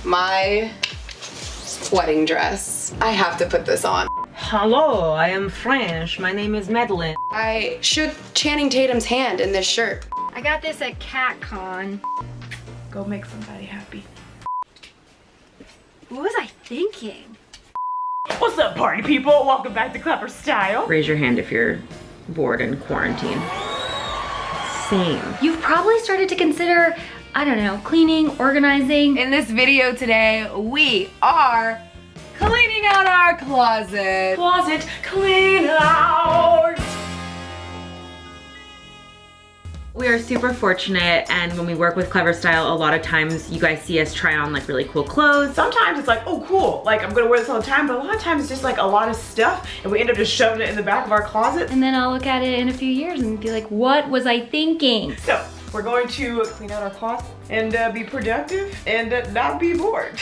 My wedding dress. I have to put this on. Hello, I am French. My name is Madeleine. I shook Channing Tatum's hand in this shirt. I got this at CatCon. Go make somebody happy. What was I thinking? What's up, party people? Welcome back to Clevver Style. Raise your hand if you're bored in quarantine. Same. You've probably started to consider, I don't know, cleaning, organizing. In this video today, we are cleaning out our closet. Closet clean out. We are super fortunate, and when we work with Clevver Style, a lot of times you guys see us try on like really cool clothes. Sometimes it's like, oh cool, like I'm gonna wear this all the time, but a lot of times it's just like a lot of stuff and we end up just shoving it in the back of our closet. And then I'll look at it in a few years and be like, what was I thinking? So we're going to clean out our closet and be productive and not be bored.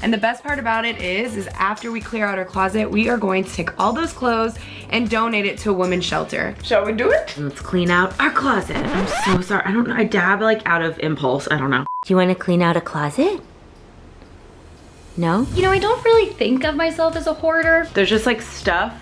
And the best part about it is after we clear out our closet, we are going to take all those clothes and donate it to a women's shelter. Shall we do it? Let's clean out our closet. I'm so sorry. I don't know. I dab like out of impulse. I don't know. Do you want to clean out a closet? No? You know, I don't really think of myself as a hoarder. There's just like stuff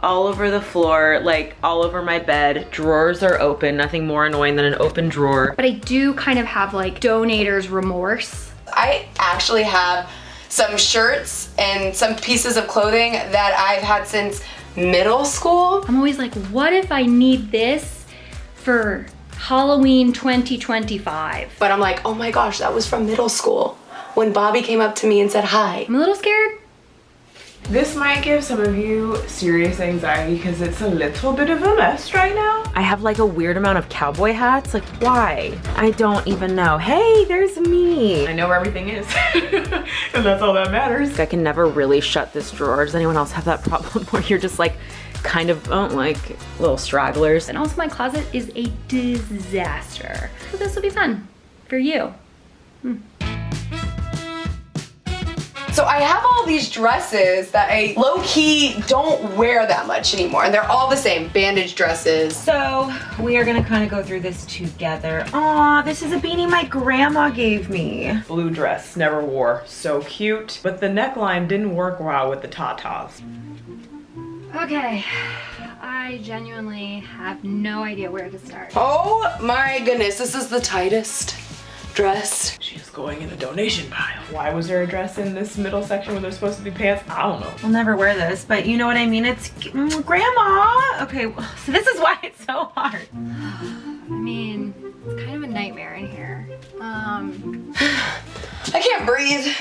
all over the floor, like all over my bed. Drawers are open. Nothing more annoying than an open drawer. But I do kind of have like donator's remorse. I actually have some shirts and some pieces of clothing that I've had since middle school. I'm always like, what if I need this for Halloween 2025? But I'm like, oh my gosh, that was from middle school when Bobby came up to me and said hi. I'm a little scared. This might give some of you serious anxiety because it's a little bit of a mess right now. I have like a weird amount of cowboy hats. Like, why? I don't even know. Hey, there's me. I know where everything is and that's all that matters. I can never really shut this drawer. Does anyone else have that problem where you're just like kind of like little stragglers? And also my closet is a disaster. So this will be fun for you. So I have all these dresses that I low-key don't wear that much anymore, and they're all the same, bandage dresses. So we are gonna kind of go through this together. Aw, this is a beanie my grandma gave me. Blue dress, never wore, so cute. But the neckline didn't work well with the tatas. Okay, I genuinely have no idea where to start. Oh my goodness, this is the tightest dress. She's going in a donation pile. Why was there a dress in this middle section when there's supposed to be pants? I don't know. I'll never wear this, but you know what I mean? It's grandma. Okay, so this is why it's so hard. I mean, it's kind of a nightmare in here. I can't breathe.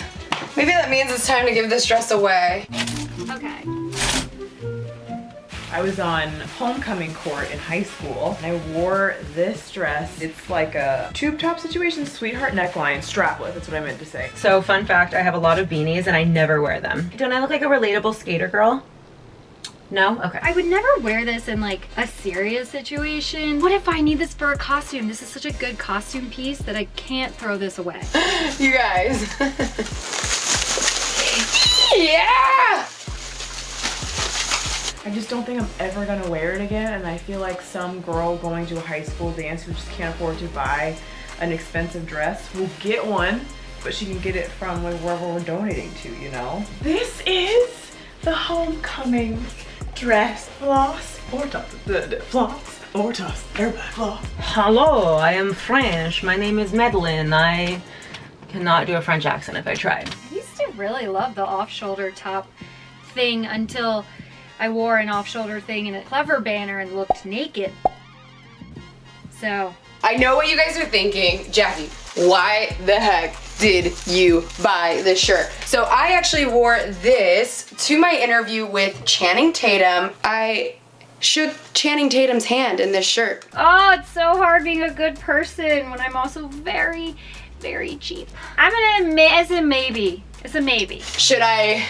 Maybe that means it's time to give this dress away. Okay. I was on homecoming court in high school and I wore this dress. It's like a tube top situation, sweetheart neckline, strapless, that's what I meant to say. So fun fact, I have a lot of beanies and I never wear them. Don't I look like a relatable skater girl? No? Okay. I would never wear this in like a serious situation. What if I need this for a costume? This is such a good costume piece that I can't throw this away. You guys. Yeah! I just don't think I'm ever gonna wear it again, and I feel like some girl going to a high school dance who just can't afford to buy an expensive dress will get one, but she can get it from like wherever we're donating to, you know? This is the homecoming dress. Floss or toss, floss or toss, everybody floss. Hello, I am French. My name is Madeleine. I cannot do a French accent if I tried. I used to really love the off-shoulder top thing until I wore an off-shoulder thing in a Clevver banner and looked naked. So. I know what you guys are thinking. Jackie, why the heck did you buy this shirt? So I actually wore this to my interview with Channing Tatum. I shook Channing Tatum's hand in this shirt. Oh, it's so hard being a good person when I'm also very, very cheap. I'm gonna admit it's a maybe. It's a maybe. Should I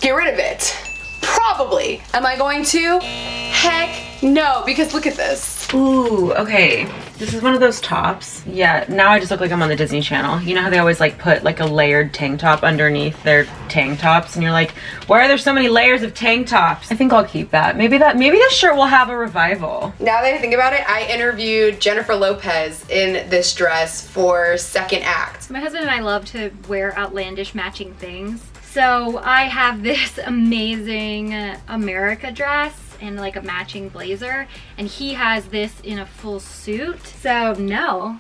get rid of it? Probably. Am I going to? Heck no, because look at this. Ooh, okay. This is one of those tops. Yeah, now I just look like I'm on the Disney Channel. You know how they always like put like a layered tank top underneath their tank tops, and you're like, why are there so many layers of tank tops? I think I'll keep that. Maybe this shirt will have a revival. Now that I think about it, I interviewed Jennifer Lopez in this dress for second act. My husband and I love to wear outlandish matching things. So I have this amazing America dress and like a matching blazer, and he has this in a full suit. So no,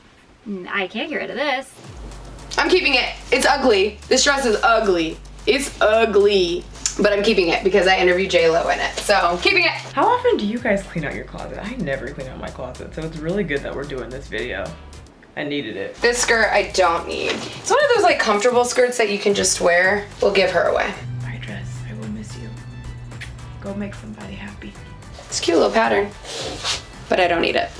I can't get rid of this. I'm keeping it. It's ugly. This dress is ugly. It's ugly. But I'm keeping it because I interviewed J-Lo in it. So I'm keeping it. How often do you guys clean out your closet? I never clean out my closet, so it's really good that we're doing this video. I needed it. This skirt I don't need. It's one of those like comfortable skirts that you can just wear. We'll give her away. Bye dress, I will miss you. Go make somebody happy. It's a cute little pattern, but I don't need it.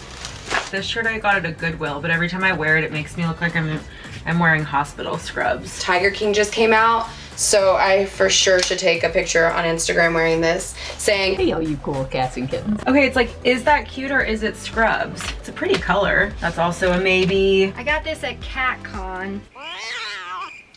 This shirt I got at a Goodwill, but every time I wear it, it makes me look like I'm wearing hospital scrubs. Tiger King just came out, so I for sure should take a picture on Instagram wearing this, saying, Hey, all you cool cats and kittens. Okay, it's like, is that cute or is it scrubs? It's a pretty color. That's also a maybe. I got this at CatCon.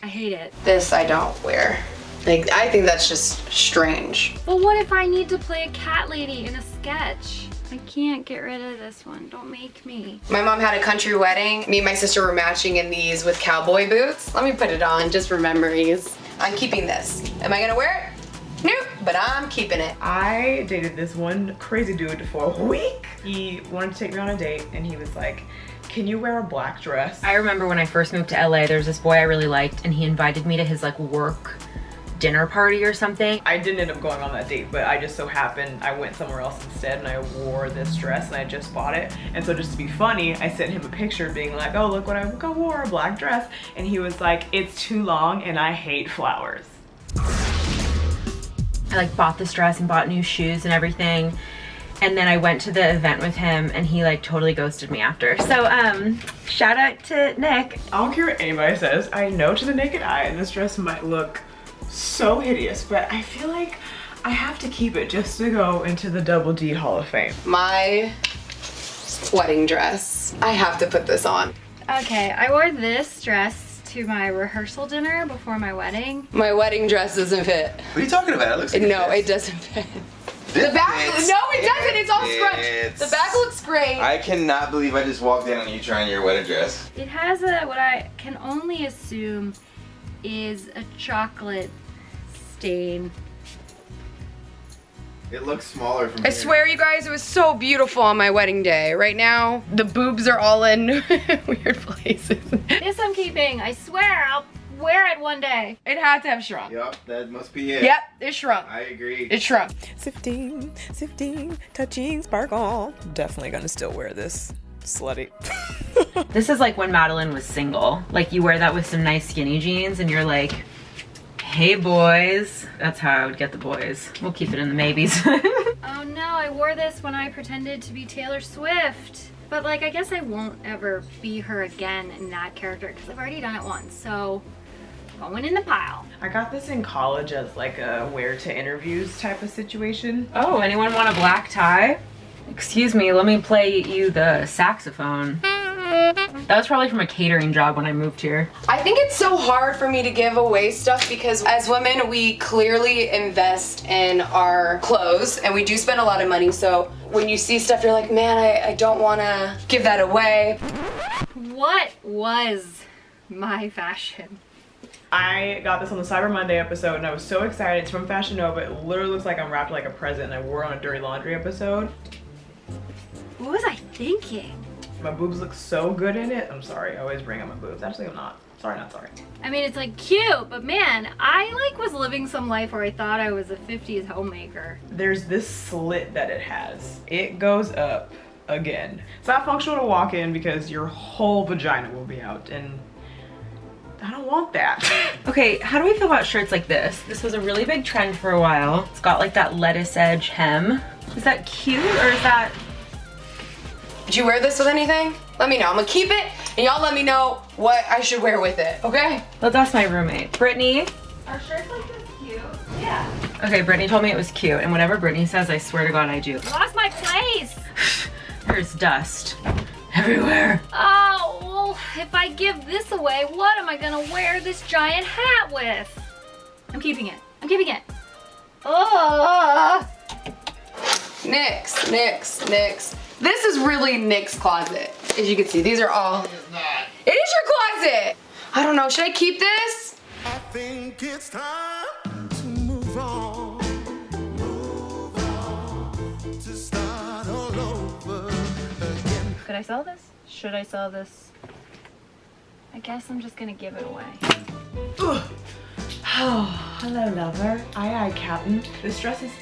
I hate it. this I don't wear. Like, I think that's just strange. But what if I need to play a cat lady in a sketch? I can't get rid of this one. Don't make me. My mom had a country wedding. Me and my sister were matching in these with cowboy boots. Let me put it on just for memories. I'm keeping this. Am I gonna wear it? Nope, but I'm keeping it. I dated this one crazy dude for a week. He wanted to take me on a date, and he was like, can you wear a black dress? I remember when I first moved to LA, there was this boy I really liked, and he invited me to his like work dinner party or something. I didn't end up going on that date, but I just so happened I went somewhere else instead, and I wore this dress, and I just bought it. And so just to be funny, I sent him a picture being like, oh, look what I wore, a black dress. And he was like, it's too long and I hate flowers. I like bought this dress and bought new shoes and everything. And then I went to the event with him and he like totally ghosted me after. So shout out to Nick. I don't care what anybody says. I know to the naked eye this dress might look so hideous, but I feel like I have to keep it just to go into the Double D Hall of Fame. My wedding dress. I have to put this on. Okay, I wore this dress to my rehearsal dinner before my wedding. My wedding dress doesn't fit. What are you talking about? It looks like No, it doesn't fit. This The back, fits. no, it doesn't. It's all It scrunched. fits. The back looks great. I cannot believe I just walked in on you trying your wedding dress. It has a, what I can only assume is a chocolate stain. It looks smaller from I swear, you guys, it was so beautiful on my wedding day. Right now, the boobs are all in weird places. This I'm keeping. I swear I'll wear it one day. It had to have shrunk. Yep, that must be it. Yep, it shrunk. I agree. It shrunk. Sifting, touching, sparkle. Definitely gonna still wear this. Slutty. This is like when Madeleine was single. Like you wear that with some nice skinny jeans and you're like, hey boys. That's how I would get the boys. We'll keep it in the maybes. Oh no, I wore this when I pretended to be Taylor Swift. But like, I guess I won't ever be her again in that character because I've already done it once. So, going in the pile. I got this in college as like a wear to interviews type of situation. Oh, anyone want a black tie? Excuse me, let me play you the saxophone. That was probably from a catering job when I moved here. I think it's so hard for me to give away stuff because as women, we clearly invest in our clothes and we do spend a lot of money. So when you see stuff, you're like, man, I don't want to give that away. What was my fashion? I got this on the Cyber Monday episode and I was so excited. It's from Fashion Nova. It literally looks like I'm wrapped like a present and I wore it on a Dirty Laundry episode. What was I thinking? My boobs look so good in it. I'm sorry, I always bring up my boobs. Actually, I'm not. Sorry, not sorry. I mean, it's like cute, but man, I like was living some life where I thought I was a 50s homemaker. There's this slit that it has. It goes up again. It's not functional to walk in because your whole vagina will be out and I don't want that. Okay, how do we feel about shirts like this? This was a really big trend for a while. It's got like that lettuce edge hem. Is that cute or is that... Did you wear this with anything? Let me know. I'm gonna keep it and y'all let me know what I should wear with it, okay? Let's ask my roommate. Brittany? Are shirts like this cute? Yeah. Okay, Brittany told me it was cute and whatever Brittany says, I swear to God I do. Lost my place! There's dust Everywhere. Oh, well, if I give this away, what am I gonna wear this giant hat with? I'm keeping it. I'm keeping it. Oh. Nick's. This is really Nick's closet. As you can see, these are all. It is your closet. I don't know, should I keep this? I think it's time to move on, to start all over again. Could I sell this? Should I sell this? I guess I'm just gonna give it away. Oh, hello, lover. Aye, Captain. This dress is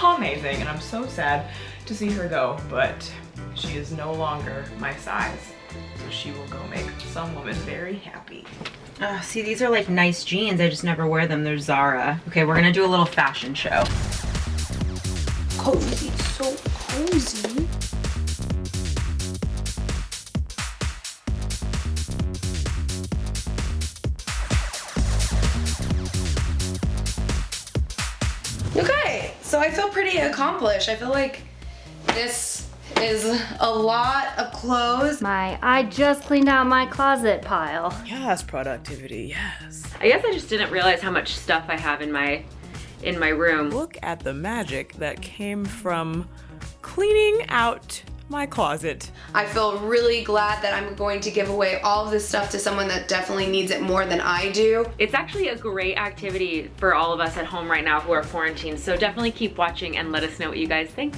amazing, and I'm so sad to see her go, but she is no longer my size, so she will go make some woman very happy. See, these are like nice jeans. I just never wear them. They're Zara. Okay, we're gonna do a little fashion show. Cozy, so cozy. Okay, so I feel pretty accomplished. I feel like this is a lot of clothes. I just cleaned out my closet pile. Yes, productivity, yes. I guess I just didn't realize how much stuff I have in my room. Look at the magic that came from cleaning out my closet. I feel really glad that I'm going to give away all of this stuff to someone that definitely needs it more than I do. It's actually a great activity for all of us at home right now who are quarantined, so definitely keep watching and let us know what you guys think.